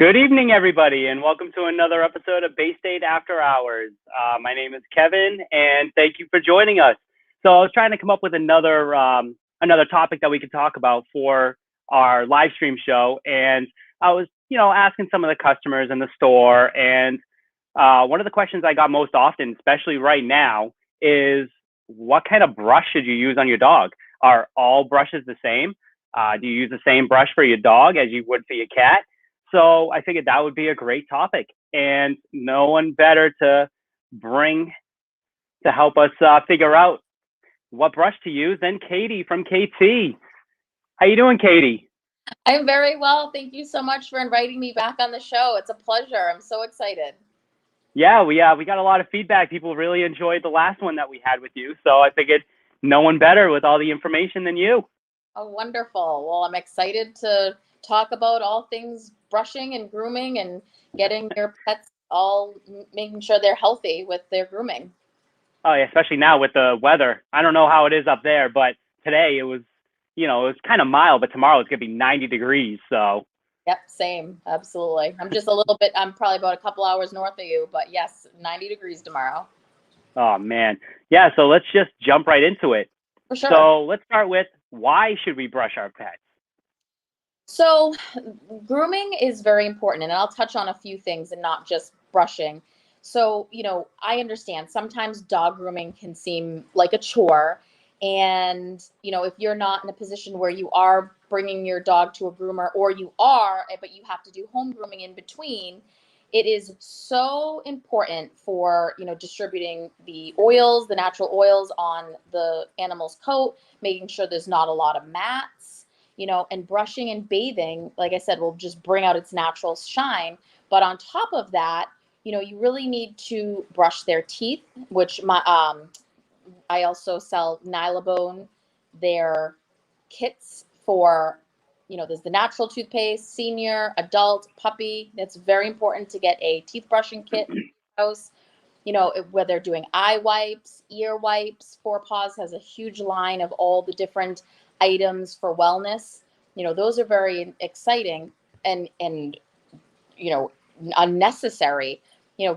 Good evening, everybody, and welcome to another episode of Bay State After Hours. My name is Kevin, and thank you for joining us. So I was trying to come up with another topic that we could talk about for our live stream show, and I was, asking some of the customers in the store, and one of the questions I got most often, especially right now, is what kind of brush should you use on your dog? Are all brushes the same? Do you use the same brush for your dog as you would for your cat? So I figured that would be a great topic, and no one better to bring to help us figure out what brush to use than Katie from KT. How you doing, Katie? I'm very well. Thank you so much for inviting me back on the show. It's a pleasure. I'm so excited. Yeah, we got a lot of feedback. People really enjoyed the last one that we had with you, so I figured no one better with all the information than you. Oh, wonderful. Well, I'm excited to talk about all things brushing and grooming and getting your pets all making sure they're healthy with their grooming. Oh, yeah, especially now with the weather. I don't know how it is up there, but today it was kind of mild, but tomorrow it's gonna be 90 degrees. So, Yep, same. Absolutely. I'm probably about a couple hours north of you, but yes, 90 degrees tomorrow. oh man, yeah. So let's just jump right into it. For sure. So let's start with why should we brush our pets? So, grooming is very important, and I'll touch on a few things and not just brushing. So, I understand sometimes dog grooming can seem like a chore. And, if you're not in a position where you are bringing your dog to a groomer, or you are, but you have to do home grooming in between, it is so important for, distributing the oils, the natural oils on the animal's coat, making sure there's not a lot of mats, and brushing and bathing, like I said, will just bring out its natural shine. But on top of that, you really need to brush their teeth, which I also sell Nylabone, their kits for, there's the natural toothpaste, senior, adult, puppy. That's very important to get a teeth brushing kit in the house. Whether they're doing eye wipes, ear wipes, Four Paws has a huge line of all the different items for wellness. Those are very exciting and unnecessary.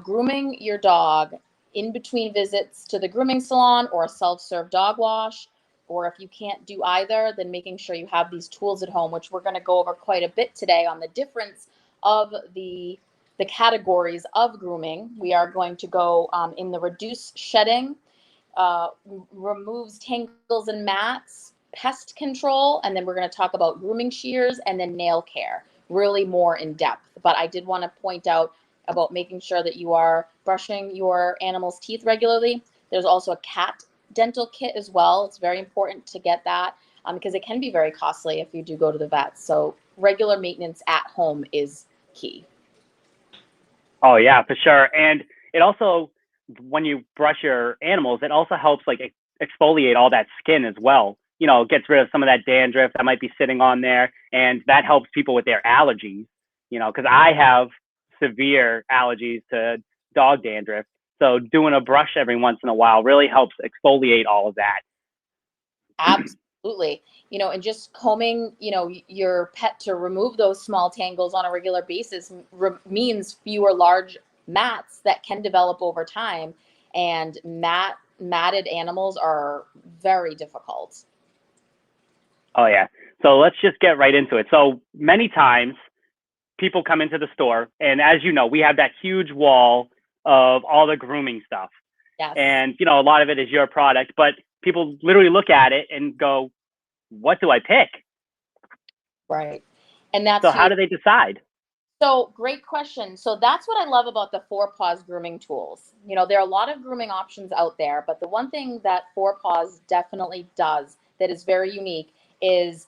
Grooming your dog in between visits to the grooming salon or a self-serve dog wash, or if you can't do either, then making sure you have these tools at home, which we're going to go over quite a bit today on the difference of the categories of grooming. We are going to go in the reduce shedding, removes tangles and mats, pest control, and then we're going to talk about grooming shears and then nail care, really more in depth. But I did want to point out about making sure that you are brushing your animal's teeth regularly. There's also a cat dental kit as well. It's very important to get that because it can be very costly if you do go to the vet. So regular maintenance at home is key. Oh yeah, for sure. And it also, when you brush your animals, it also helps like exfoliate all that skin as well. It gets rid of some of that dandruff that might be sitting on there, and that helps people with their allergies. Because I have severe allergies to dog dandruff, so doing a brush every once in a while really helps exfoliate all of that. Absolutely. And just combing, your pet to remove those small tangles on a regular basis means fewer large mats that can develop over time. And matted animals are very difficult. Oh yeah. So let's just get right into it. So many times people come into the store, and as you know, we have that huge wall of all the grooming stuff. Yes. And a lot of it is your product, but people literally look at it and go, what do I pick? Right. And that's so how do they decide? So great question. So that's what I love about the Four Paws grooming tools. There are a lot of grooming options out there, but the one thing that Four Paws definitely does that is very unique is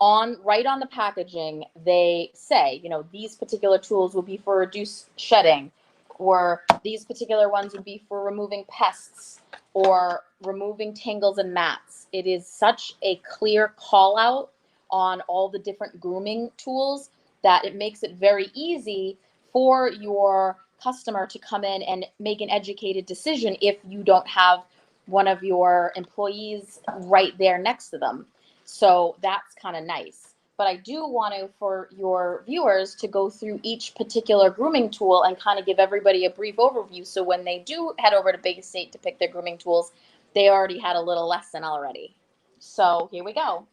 right on the packaging, they say, these particular tools will be for reduced shedding, or these particular ones would be for removing pests or removing tangles and mats. It is such a clear call out on all the different grooming tools that it makes it very easy for your customer to come in and make an educated decision if you don't have one of your employees right there next to them. So that's kind of nice. but I do want to, for your viewers, to go through each particular grooming tool and kind of give everybody a brief overview. So when they do head over to Bay State to pick their grooming tools, they already had a little lesson already. So here we go.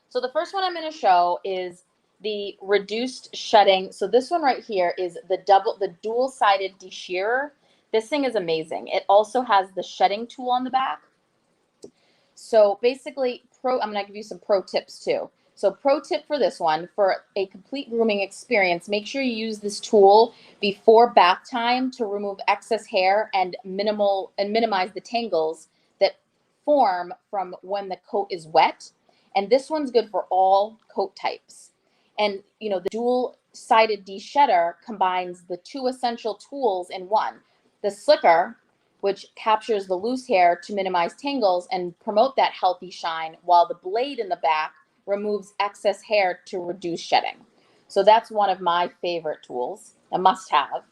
So the first one I'm going to show is the reduced shedding. So this one right here is the dual-sided deshearer. This thing is amazing. It also has the shedding tool on the back. So basically, I'm going to give you some pro tips too. So pro tip for this one, for a complete grooming experience, make sure you use this tool before bath time to remove excess hair and minimize the tangles that form from when the coat is wet. And this one's good for all coat types. And the dual-sided deshedder combines the two essential tools in one. The slicker, which captures the loose hair to minimize tangles and promote that healthy shine, while the blade in the back removes excess hair to reduce shedding. So that's one of my favorite tools, a must-have.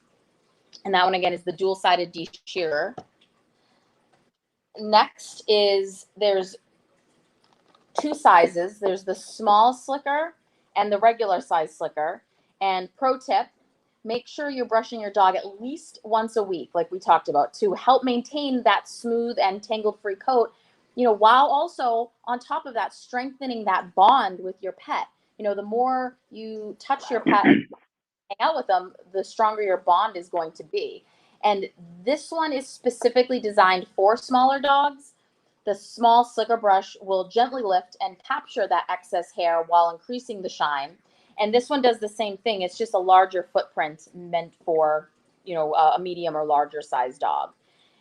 And that one, again, is the dual-sided deshearer. Next is, there's two sizes. There's the small slicker and the regular size slicker. And pro tip, make sure you're brushing your dog at least once a week, like we talked about, to help maintain that smooth and tangled-free coat, while also on top of that, strengthening that bond with your pet. The more you touch your pet and hang out with them, the stronger your bond is going to be. And this one is specifically designed for smaller dogs. The small slicker brush will gently lift and capture that excess hair while increasing the shine. And this one does the same thing. It's just a larger footprint meant for, a medium or larger size dog.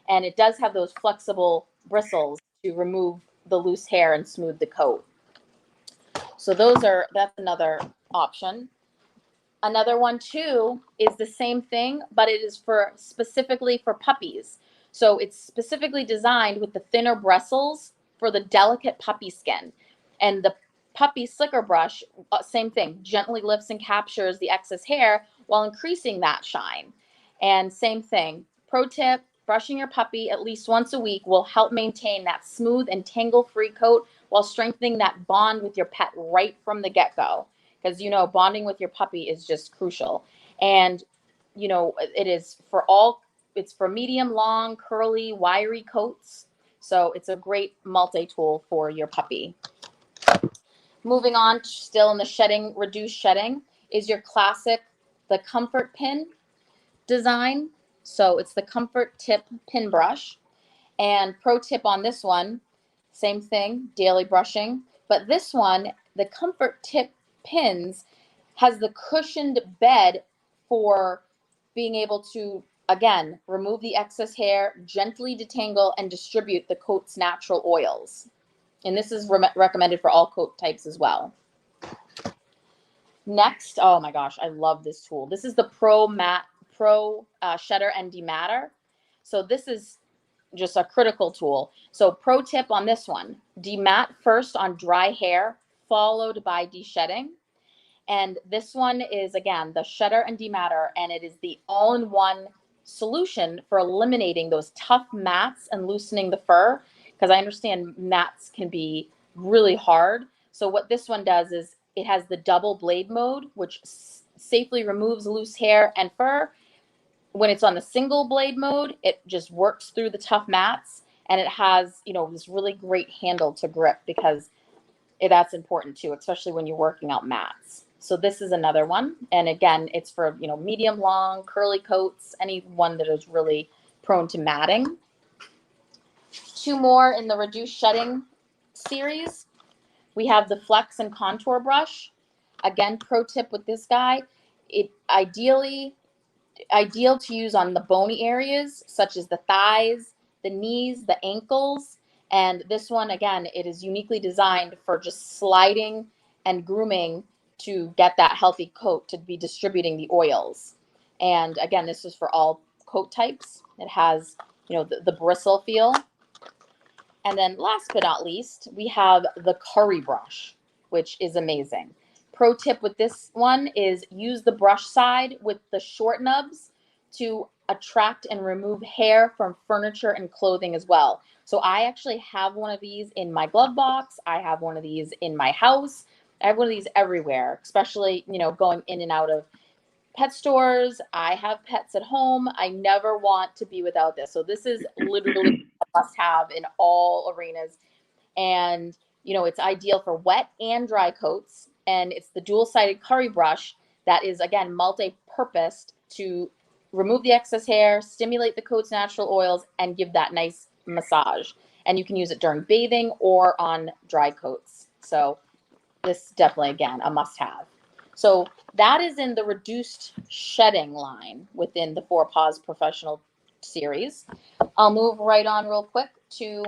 And it does have those flexible bristles to remove the loose hair and smooth the coat. So that's another option. Another one too is the same thing, but it is specifically for puppies. So it's specifically designed with the thinner bristles for the delicate puppy skin. And the puppy slicker brush, same thing, gently lifts and captures the excess hair while increasing that shine. And same thing, pro tip, brushing your puppy at least once a week will help maintain that smooth and tangle-free coat while strengthening that bond with your pet right from the get-go. Because, bonding with your puppy is just crucial. And, it's for medium, long, curly, wiry coats. So it's a great multi-tool for your puppy. Moving on, still in the reduced shedding, is your classic, the Comfort Pin design. So it's the Comfort Tip Pin Brush. And pro tip on this one, same thing, daily brushing. But this one, the Comfort Tip Pins, has the cushioned bed for being able to, again, remove the excess hair, gently detangle, and distribute the coat's natural oils. And this is recommended for all coat types as well. Next, oh my gosh, I love this tool. This is the Pro Shedder and Dematter. So this is just a critical tool. So pro tip on this one, demat first on dry hair, followed by deshedding. And this one is, again, the Shedder and Dematter, and it is the all-in-one solution for eliminating those tough mats and loosening the fur, because I understand mats can be really hard. So what this one does is it has the double blade mode, which safely removes loose hair and fur. When it's on the single blade mode, it just works through the tough mats, and it has, this really great handle to grip, because that's important too, especially when you're working out mats. So this is another one. And again, it's for, medium, long, curly coats, anyone that is really prone to matting. Two more in the reduced shedding series. We have the Flex and Contour Brush. Again, pro tip with this guy, it ideal to use on the bony areas, such as the thighs, the knees, the ankles. And this one, again, it is uniquely designed for just sliding and grooming to get that healthy coat to be distributing the oils. And again, this is for all coat types. It has, the bristle feel. And then last but not least, we have the Curry Brush, which is amazing. Pro tip with this one is use the brush side with the short nubs to attract and remove hair from furniture and clothing as well. So I actually have one of these in my glove box. I have one of these in my house. I have one of these everywhere, especially, going in and out of pet stores. I have pets at home. I never want to be without this. So this is literally a must have in all arenas. And, it's ideal for wet and dry coats. And it's the dual-sided curry brush that is, again, multi-purposed to remove the excess hair, stimulate the coat's natural oils, and give that nice massage. And you can use it during bathing or on dry coats. So this definitely, again, a must-have. So that is in the reduced shedding line within the Four Paws Professional series. I'll move right on real quick to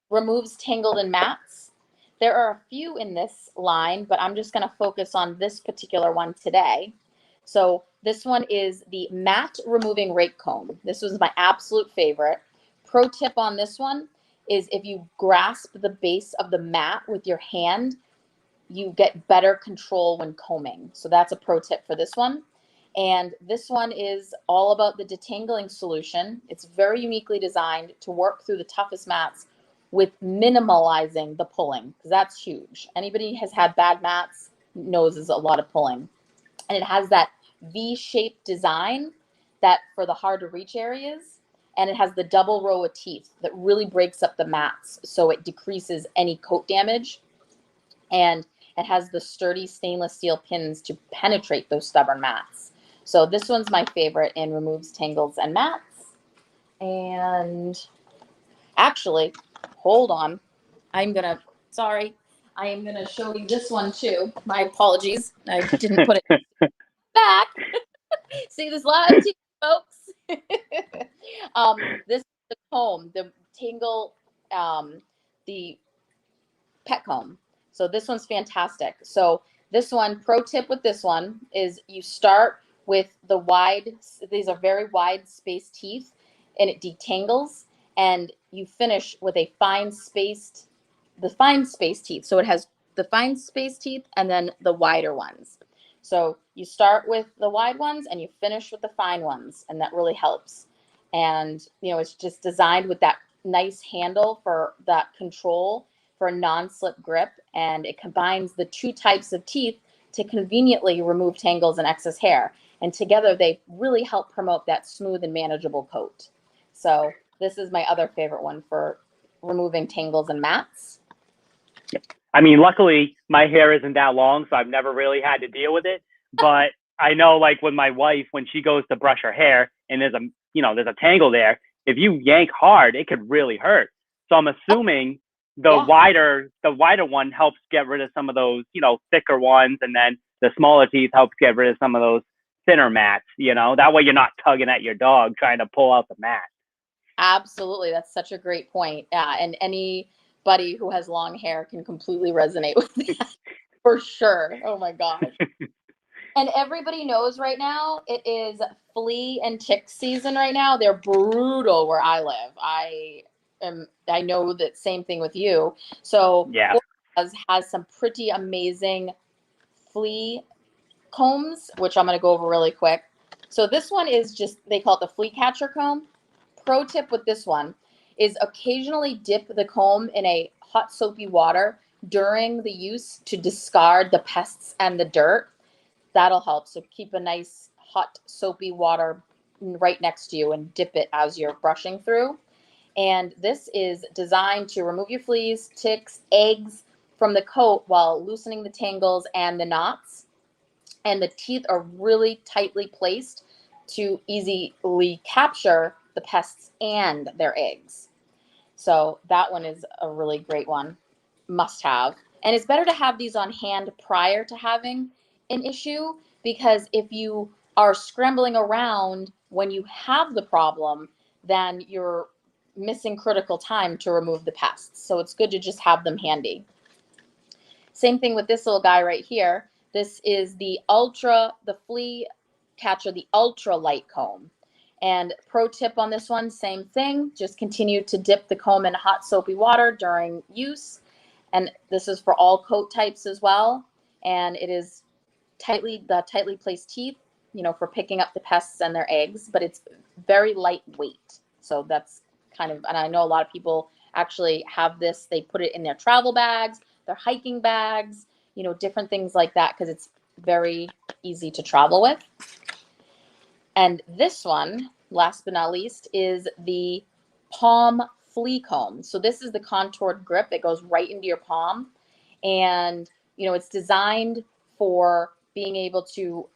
removes tangled and mats. There are a few in this line, but I'm just going to focus on this particular one today. So this one is the mat removing rake comb. This was my absolute favorite. Pro tip on this one is if you grasp the base of the mat with your hand, you get better control when combing. So that's a pro tip for this one. And this one is all about the detangling solution. It's very uniquely designed to work through the toughest mats with minimalizing the pulling, because that's huge. Anybody has had bad mats knows there's a lot of pulling. And it has that V-shaped design that for the hard to reach areas. And it has the double row of teeth that really breaks up the mats so it decreases any coat damage. And it has the sturdy stainless steel pins to penetrate those stubborn mats. So this one's my favorite and removes tangles and mats. And actually, hold on. I am going to show you this one too. My apologies. I didn't put it back. See this live, folks. This is the comb, the Tangle, the pet comb. So this one's fantastic. So this one, pro tip with this one is you start with the these are very wide spaced teeth, and it detangles, and you finish with the fine spaced teeth. So it has the fine spaced teeth and then the wider ones. So you start with the wide ones and you finish with the fine ones, and that really helps. And, it's just designed with that nice handle for that control for a non-slip grip, and it combines the two types of teeth to conveniently remove tangles and excess hair. And together they really help promote that smooth and manageable coat. So this is my other favorite one for removing tangles and mats. I mean, luckily my hair isn't that long, so I've never really had to deal with it. But I know, like with my wife, when she goes to brush her hair and there's a tangle there, if you yank hard, it could really hurt. So I'm assuming the wider one helps get rid of some of those, thicker ones, and then the smaller teeth helps get rid of some of those thinner mats. That way you're not tugging at your dog trying to pull out the mat. Absolutely, that's such a great point. Yeah, and anybody who has long hair can completely resonate with that for sure. Oh my gosh. And everybody knows right now it is flea and tick season right now. They're brutal where I live. I know that same thing with you. So yeah, has some pretty amazing flea combs, which I'm going to go over really quick. So this one is they call it the flea catcher comb. Pro tip with this one is occasionally dip the comb in a hot soapy water during the use to discard the pests and the dirt. That'll help. So keep a nice hot soapy water right next to you and dip it as you're brushing through. And this is designed to remove your fleas, ticks, eggs from the coat while loosening the tangles and the knots. And the teeth are really tightly placed to easily capture the pests and their eggs. So that one is a really great one. Must have. And it's better to have these on hand prior to having an issue, because if you are scrambling around when you have the problem, then you're missing critical time to remove the pests. So it's good to just have them handy. Same thing with this little guy right here. This is the flea catcher, the ultra light comb. And pro tip on this one, same thing, just continue to dip the comb in hot soapy water during use. And this is for all coat types as well. And it is tightly placed teeth, for picking up the pests and their eggs, but it's very lightweight. So that's and I know a lot of people actually have this, they put it in their travel bags, their hiking bags, different things like that, because it's very easy to travel with. And this one, last but not least, is the Palm Flea Comb. So this is the contoured grip that goes right into your palm. And, it's designed for being able to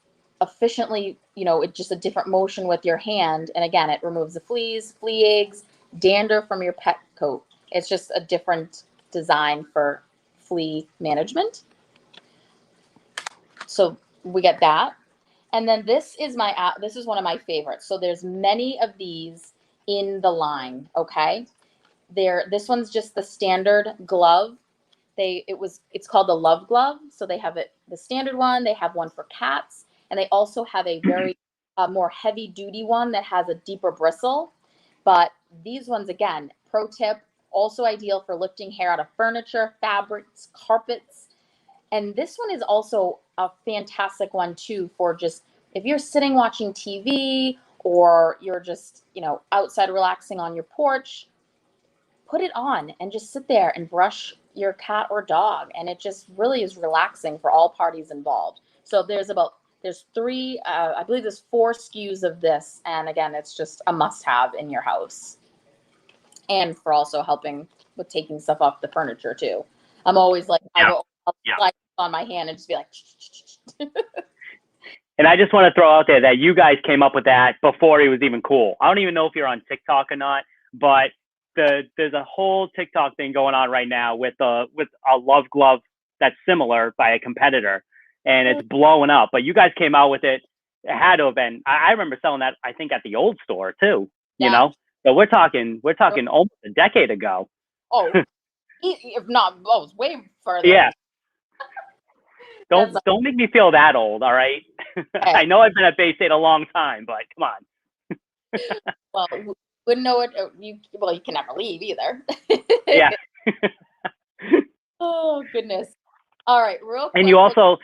efficiently, it's just a different motion with your hand. And again, it removes the fleas, flea eggs, dander from your pet coat. It's just a different design for flea management. So we get that. And then this is one of my favorites. So there's many of these in the line, okay? This one's just the standard glove. It's called the Love Glove. So they have the standard one, they have one for cats, and they also have a very more heavy duty one that has a deeper bristle. But these ones, again, pro tip, also ideal for lifting hair out of furniture, fabrics, carpets. And this one is also a fantastic one too, for just if you're sitting watching TV or you're just, outside relaxing on your porch, put it on and just sit there and brush your cat or dog. And it just really is relaxing for all parties involved. So there's 3, I believe there's 4 SKUs of this. And again, it's just a must have in your house. And for also helping with taking stuff off the furniture too. I'm always like, I'll slide on my hand and just be like. And I just want to throw out there that you guys came up with that before he was even cool. I don't even know if you're on TikTok or not, but there's a whole TikTok thing going on right now with a Love Glove that's similar by a competitor, and it's blowing up. But you guys came out with it. It had to have been. I remember selling that, I think, at the old store too. Yeah. So we're talking almost a decade ago. Oh, if not, it's way further. Yeah. Don't make me feel that old, all right? Hey. I know I've been at Bay State a long time, but come on. Well, you wouldn't know it. You can never leave either. Yeah. Oh, goodness. All right, real quick. And you also,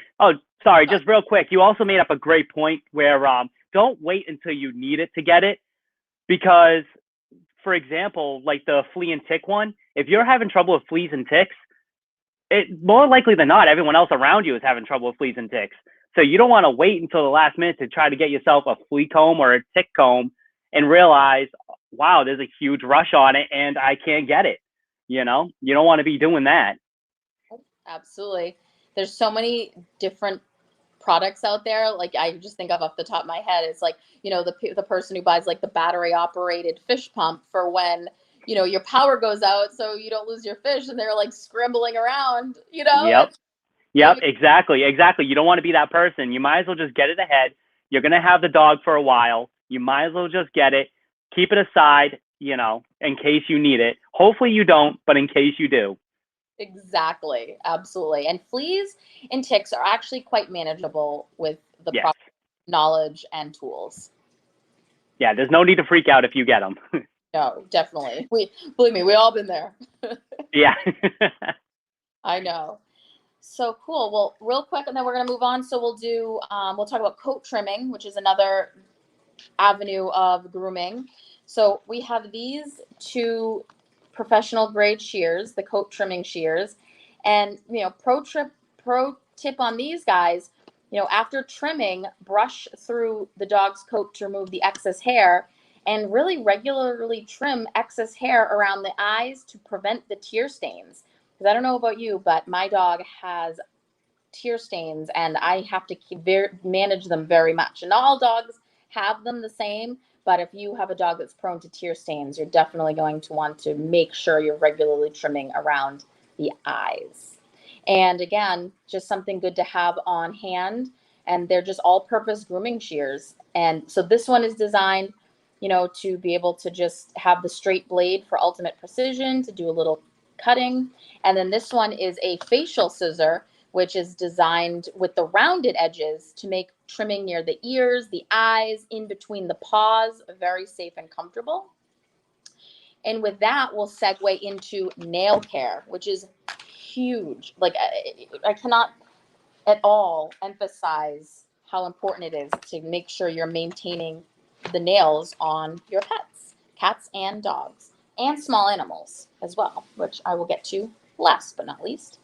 just real quick, you also made up a great point where don't wait until you need it to get it, because, for example, like the flea and tick one, if you're having trouble with fleas and ticks, more likely than not, everyone else around you is having trouble with fleas and ticks. So you don't want to wait until the last minute to try to get yourself a flea comb or a tick comb and realize, wow, there's a huge rush on it and I can't get it. You don't want to be doing that. Absolutely. There's so many different products out there. Like, I just think of off the top of my head, it's like, the person who buys like the battery operated fish pump for when, your power goes out so you don't lose your fish, and they're like scrambling around, Yep, exactly. You don't want to be that person. You might as well just get it ahead. You're going to have the dog for a while. You might as well just get it, keep it aside, in case you need it. Hopefully you don't, but in case you do. Exactly. Absolutely. And fleas and ticks are actually quite manageable with the proper knowledge and tools. Yeah, there's no need to freak out if you get them. No, definitely. Believe me, we all been there. Yeah. I know. So cool. Well, real quick, and then we're going to move on. So we'll talk about coat trimming, which is another avenue of grooming. So we have these 2 professional grade shears, the coat trimming shears. And, pro tip on these guys, after trimming, brush through the dog's coat to remove the excess hair, and really regularly trim excess hair around the eyes to prevent the tear stains. Because I don't know about you, but my dog has tear stains and I have to manage them very much. And not all dogs have them the same, but if you have a dog that's prone to tear stains, you're definitely going to want to make sure you're regularly trimming around the eyes. And again, just something good to have on hand. And they're just all-purpose grooming shears. And so this one is designed, to be able to just have the straight blade for ultimate precision, to do a little cutting. And then this one is a facial scissor, which is designed with the rounded edges to make trimming near the ears, the eyes, in between the paws, very safe and comfortable. And with that, we'll segue into nail care, which is huge. Like, I cannot at all emphasize how important it is to make sure you're maintaining the nails on your pets, cats and dogs, and small animals as well, which I will get to last but not least.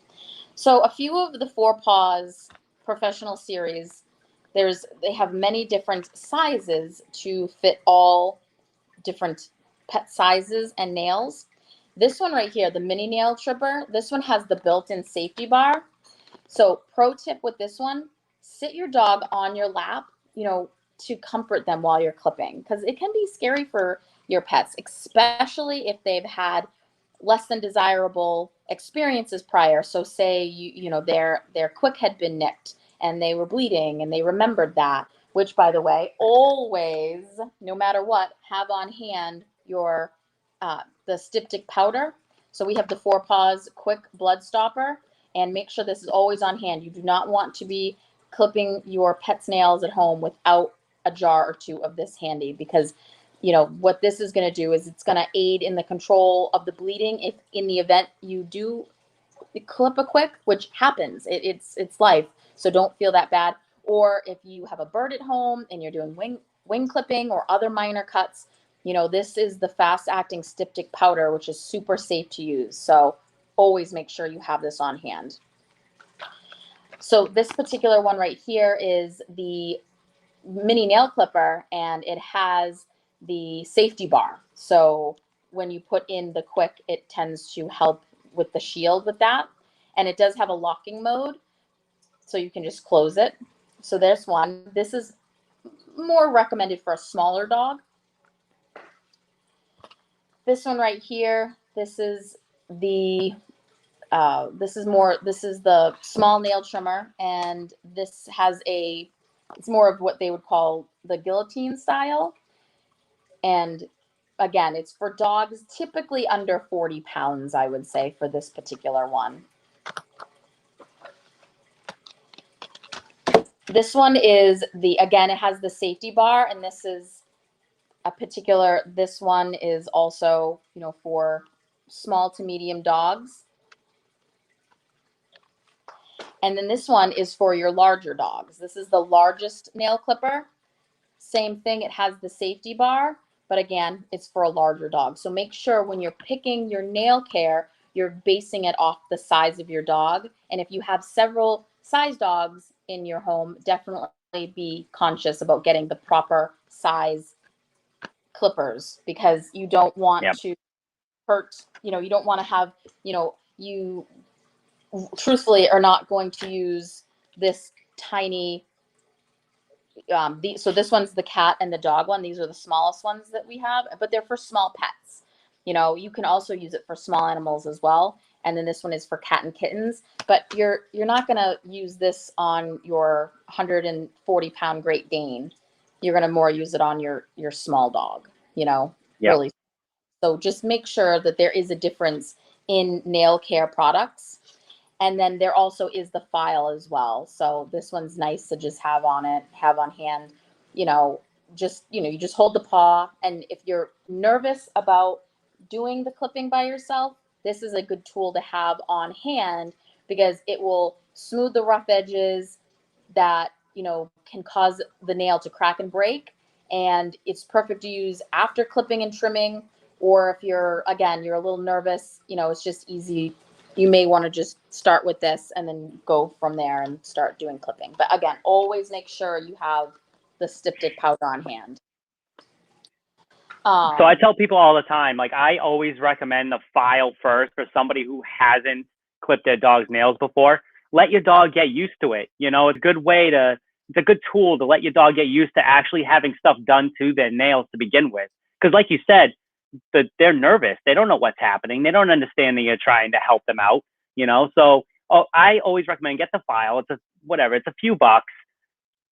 So a few of the Four Paws professional series, they have many different sizes to fit all different pet sizes and nails. This one right here, the mini nail tripper, this one has the built-in safety bar. So pro tip with this one, sit your dog on your lap, to comfort them while you're clipping, because it can be scary for your pets, especially if they've had less than desirable experiences prior. So say their quick had been nicked and they were bleeding and they remembered that, which by the way, always, no matter what, have on hand your the styptic powder. So we have the Four Paws quick blood stopper, and make sure this is always on hand. You do not want to be clipping your pet's nails at home without a jar or two of this handy, because what this is going to do is it's going to aid in the control of the bleeding if in the event you do clip a quick, which happens. It's life, so don't feel that bad. Or if you have a bird at home and you're doing wing clipping or other minor cuts, this is the fast acting styptic powder, which is super safe to use. So always make sure you have this on hand. So this particular one right here is the mini nail clipper, and it has the safety bar. So when you put in the quick, it tends to help with the shield with that. And it does have a locking mode, so you can just close it. So there's one. This is more recommended for a smaller dog. This one right here, this is the small nail trimmer, and this has it's more of what they would call the guillotine style. And again, it's for dogs typically under 40 pounds, I would say, for this particular one. This one is again, it has the safety bar, and this one is also, for small to medium dogs. And then this one is for your larger dogs. This is the largest nail clipper. Same thing, it has the safety bar, but again, it's for a larger dog. So make sure when you're picking your nail care, you're basing it off the size of your dog. And if you have several size dogs in your home, definitely be conscious about getting the proper size clippers, because you don't want to hurt, you don't want to have, you truthfully are not going to use this tiny so this one's the cat and the dog one. These are the smallest ones that we have, but they're for small pets. You can also use it for small animals as well. And then this one is for cat and kittens, but you're not going to use this on your 140-pound Great Dane. You're going to more use it on your small dog, really. So just make sure that there is a difference in nail care products. And then there also is the file as well. So this one's nice to just have on hand. You just hold the paw. And if you're nervous about doing the clipping by yourself, this is a good tool to have on hand, because it will smooth the rough edges that, can cause the nail to crack and break. And it's perfect to use after clipping and trimming, or if you're a little nervous, it's just easy. You may want to just start with this and then go from there and start doing clipping. But again, always make sure you have the styptic powder on hand. So I tell people all the time, like, I always recommend the file first for somebody who hasn't clipped their dog's nails before. Let your dog get used to it. It's a good tool to let your dog get used to actually having stuff done to their nails to begin with. Because like you said, they're nervous. They don't know what's happening. They don't understand that you're trying to help them out, So I always recommend get the file. It's a few bucks.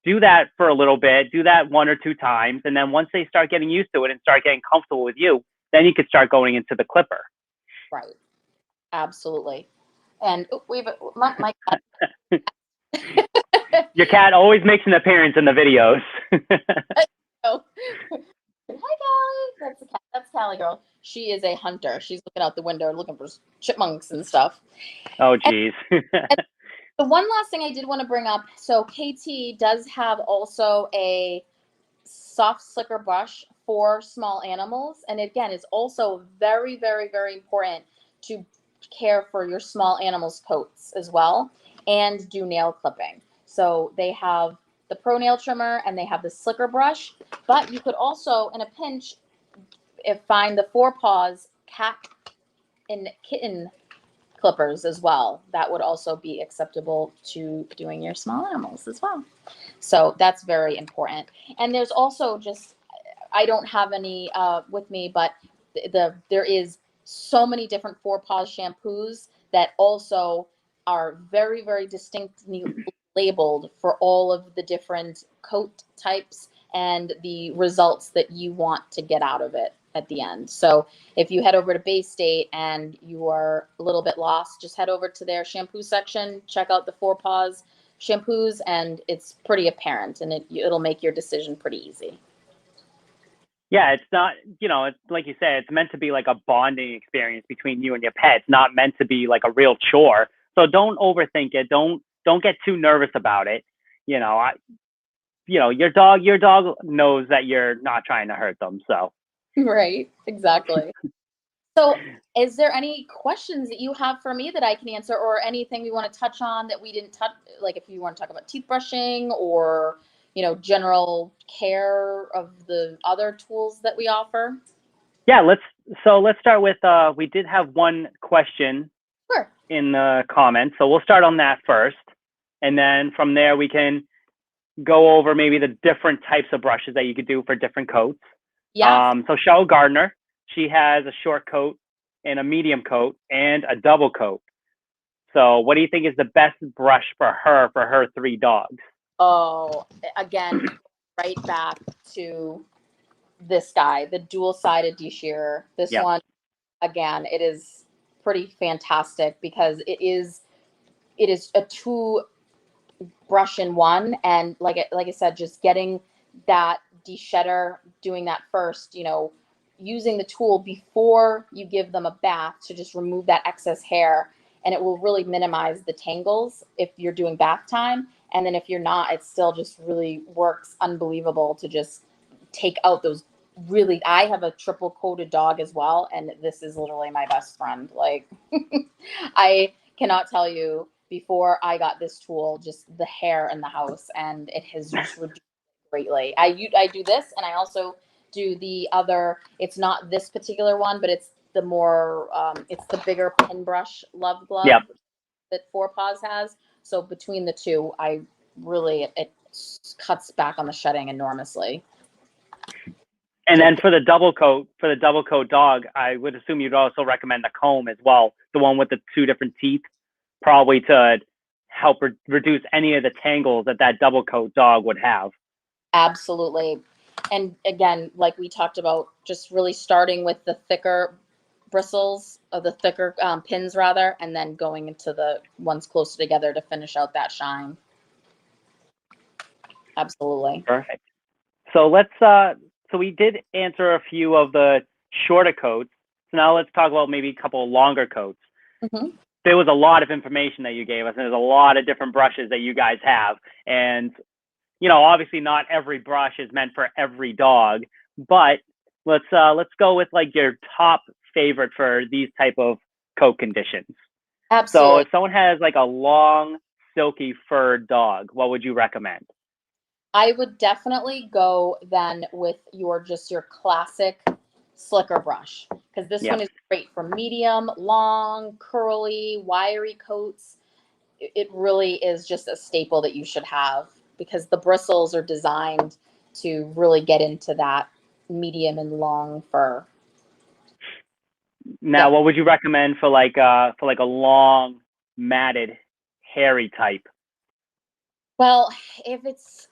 Do that for a little bit. Do that 1 or 2 times. And then once they start getting used to it and start getting comfortable with you, then you could start going into the clipper. Right. Absolutely. And my cat. Your cat always makes an appearance in the videos. Oh. Hi, Callie. That's the cat. That's Callie girl. She is a hunter. She's looking out the window looking for chipmunks and stuff. Oh, geez. And the one last thing I did want to bring up. So KT does have also a soft slicker brush for small animals. And again, it's also very, very, very important to care for your small animals' coats as well and do nail clipping. So they have the pro nail trimmer and they have the slicker brush, but you could also, in a pinch, find the Four Paws cat and kitten clippers as well. That would also be acceptable to doing your small animals as well. So that's very important. And there's also just, I don't have any with me, but there is so many different Four Paws shampoos that also are very, very distinctly labeled for all of the different coat types and the results that you want to get out of it at the end. So if you head over to Bay State and you are a little bit lost, just head over to their shampoo section, check out the Four Paws shampoos, and it's pretty apparent, and it'll make your decision pretty easy. Yeah, it's not, it's like you said, it's meant to be like a bonding experience between you and your pet. It's not meant to be like a real chore. So don't overthink it. Don't get too nervous about it. Your dog knows that you're not trying to hurt them. So. Right, exactly. So is there any questions that you have for me that I can answer, or anything we want to touch on that we didn't touch? Like if you want to talk about teeth brushing or, general care of the other tools that we offer? Yeah, let's start with, we did have one question Sure. in the comments. So we'll start on that first. And then from there, we can go over maybe the different types of brushes that you could do for different coats. Yeah. So Cheryl Gardner, she has a short coat and a medium coat and a double coat. So what do you think is the best brush for her 3 dogs? Oh, again, right back to this guy, the dual-sided deshearer. This Yep. one, again, it is pretty fantastic because it is a 2 brush in one, and like I said, just getting that de-shedder, doing that first, using the tool before you give them a bath to just remove that excess hair, and it will really minimize the tangles if you're doing bath time. And then if you're not, it still just really works unbelievable to just take out those really, I have a triple coated dog as well, and this is literally my best friend. Like I cannot tell you, before I got this tool, just the hair in the house, and it has just reduced greatly. I do this, and I also do the other. It's not this particular one, but it's the more it's the bigger pin brush love glove. Yep. That Four Paws has. So between the two, I really, it cuts back on the shedding enormously. And then for the double coat dog, I would assume you'd also recommend the comb as well, the one with the 2 different teeth, probably to help reduce any of the tangles that double coat dog would have. Absolutely. And again, like we talked about, just really starting with the thicker bristles, or the thicker pins rather, and then going into the ones closer together to finish out that shine. Absolutely. Perfect. So let's so we did answer a few of the shorter coats. So now let's talk about maybe a couple of longer coats. Mm-hmm. There was a lot of information that you gave us, and there's a lot of different brushes that you guys have. And obviously not every brush is meant for every dog, but let's go with like your top favorite for these type of coat conditions. Absolutely. So if someone has like a long, silky furred dog, what would you recommend? I would definitely go then with your classic slicker brush, because this one is great for medium, long, curly, wiry coats. It really is just a staple that you should have, because the bristles are designed to really get into that medium and long fur. Now, what would you recommend for like a long, matted, hairy type? Well, if it's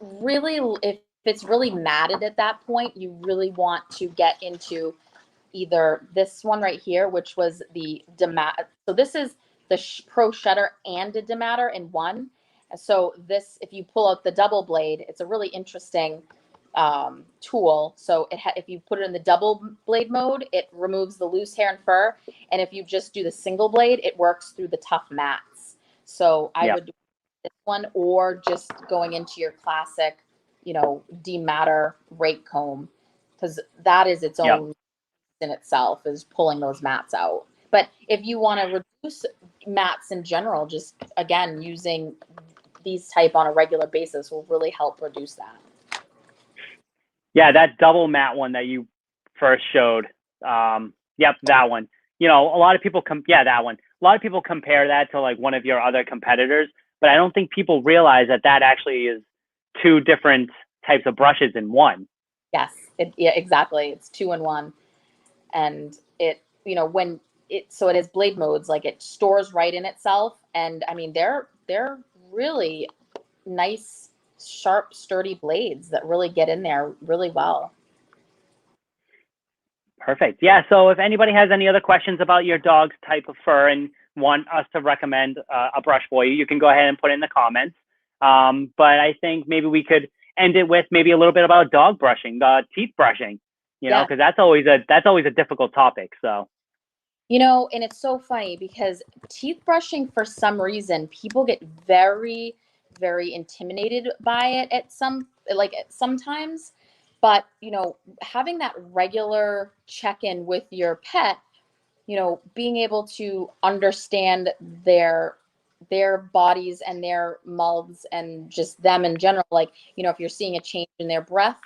really matted at that point, you really want to get into either this one right here, which was the dematter. So this is the Pro Shedder and a dematter in one. So this, if you pull out the double blade, it's a really interesting tool. So if you put it in the double blade mode, it removes the loose hair and fur. And if you just do the single blade, it works through the tough mats. So I would do this one, or just going into your classic, dematter rake comb, because that is its own in itself, is pulling those mats out. But if you want to reduce mats in general, just again using these type on a regular basis will really help reduce that. Yeah, that double mat one that you first showed. Yep, that one. You know, a lot of people that one. A lot of people compare that to like one of your other competitors, but I don't think people realize that that actually is two different types of brushes in one. Yes, yeah, exactly. It's 2 in 1, and it when it has blade modes, like it stores right in itself, and I mean they're really nice, sharp, sturdy blades that really get in there really well. Perfect. Yeah. So if anybody has any other questions about your dog's type of fur and want us to recommend a brush for you, you can go ahead and put in the comments. But I think maybe we could end it with maybe a little bit about dog brushing, teeth brushing, you know, Yeah. because that's always a difficult topic. So And it's so funny because teeth brushing, for some reason, people get very, very intimidated by it sometimes. But, having that regular check-in with your pet, being able to understand their bodies and their mouths and just them in general, like, if you're seeing a change in their breath,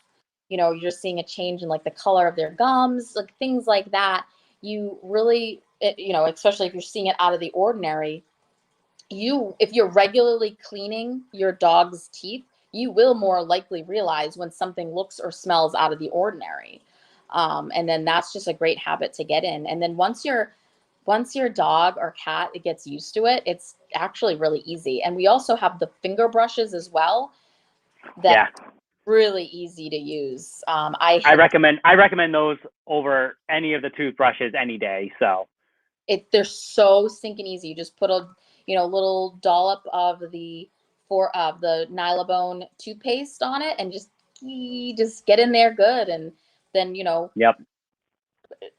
you're seeing a change in like the color of their gums, like things like that. You really, especially if you're seeing it out of the ordinary, if you're regularly cleaning your dog's teeth, you will more likely realize when something looks or smells out of the ordinary. And then that's just a great habit to get in. And then once your dog or cat it gets used to it, it's actually really easy. And we also have the finger brushes as well that yeah, really easy to use. I recommend those over any of the toothbrushes any day. So They're so stinking easy. You just put a little dollop of the Nylabone toothpaste on it, and just get in there good, and then yep,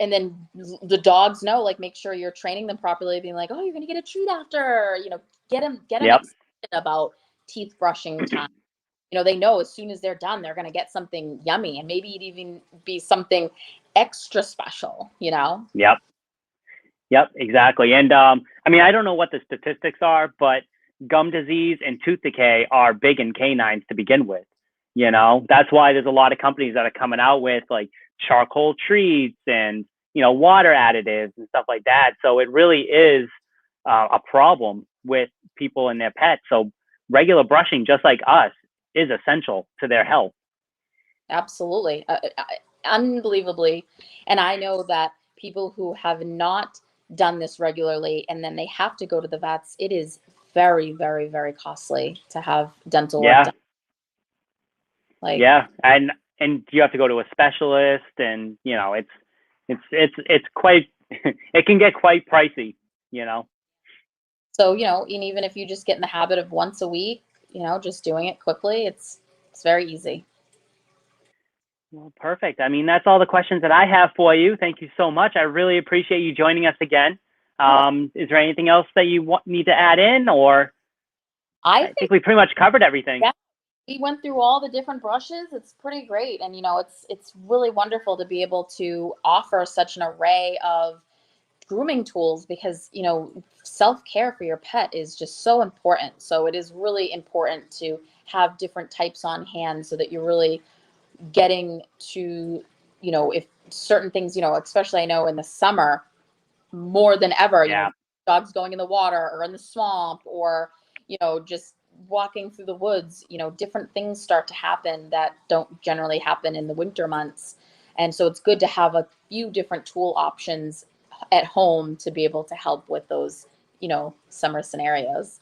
the dogs know, like, make sure you're training them properly, being like, oh, you're gonna get a treat after, get them yep, excited about teeth brushing time. They know as soon as they're done, they're gonna get something yummy, and maybe it even be something extra special. yep. Yep, exactly. And I mean, I don't know what the statistics are, but gum disease and tooth decay are big in canines to begin with. You know, that's why there's a lot of companies that are coming out with like charcoal treats and, water additives and stuff like that. So it really is a problem with people and their pets. So regular brushing, just like us, is essential to their health. Absolutely. Unbelievably. And I know that people who have not done this regularly and then they have to go to the vets, it is very, very, very costly to have dental work Yeah, done. Like, yeah, and you have to go to a specialist, and it's quite it can get quite pricey, you know. so, and even if you just get in the habit of once a week, just doing it quickly, it's very easy. Well, perfect. I mean, that's all the questions that I have for you. Thank you so much. I really appreciate you joining us again. Oh, Is there anything else that you need to add in, or I I think, think we pretty much covered everything? yeah, we went through all the different brushes. It's pretty great. And, it's really wonderful to be able to offer such an array of grooming tools because self-care for your pet is just so important. So it is really important to have different types on hand so that you're really getting to if certain things, especially I know in the summer more than ever, Yeah, dogs going in the water or in the swamp, or just walking through the woods, different things start to happen that don't generally happen in the winter months. And so it's good to have a few different tool options at home to be able to help with those, summer scenarios.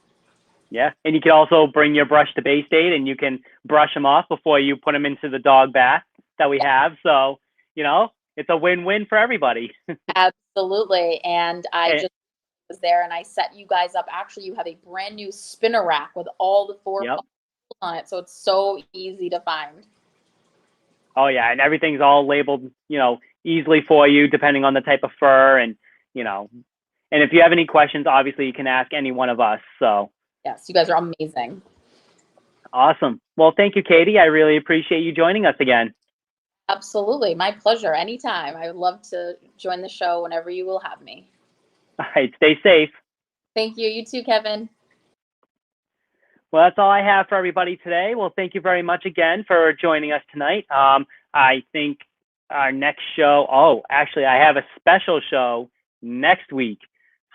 yeah. And you can also bring your brush to Bay State, and you can brush them off before you put them into the dog bath that we have. So it's a win-win for everybody. Absolutely. And I And, just was there and I set you guys up. Actually, you have a brand new spinner rack with all the four yep. poles on it. So it's so easy to find. Oh yeah, and everything's all labeled, easily for you depending on the type of fur, and you know, and if you have any questions, obviously you can ask any one of us. So Yes, you guys are amazing. awesome. Well, thank you, Katie. I really appreciate you joining us again. Absolutely. My pleasure. Anytime. I would love to join the show whenever you will have me. All right, stay safe. Thank you. You too, Kevin. Well, that's all I have for everybody today. Well, thank you very much again for joining us tonight. I think our next show, actually, I have a special show next week.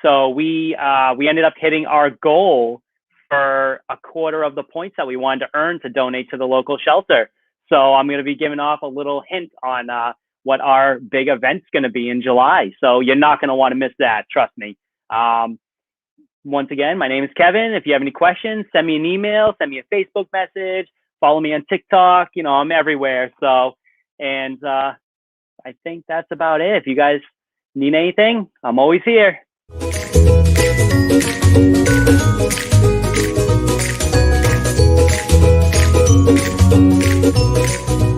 So we ended up hitting our goal for a quarter of the points that we wanted to earn to donate to the local shelter. So I'm going to be giving off a little hint on what our big event's going to be in July. So you're not going to want to miss that, trust me. Once again, my name is Kevin. If you have any questions, send me an email, send me a Facebook message, follow me on TikTok. You know, I'm everywhere. So, and I think that's about it. If you guys need anything, I'm always here.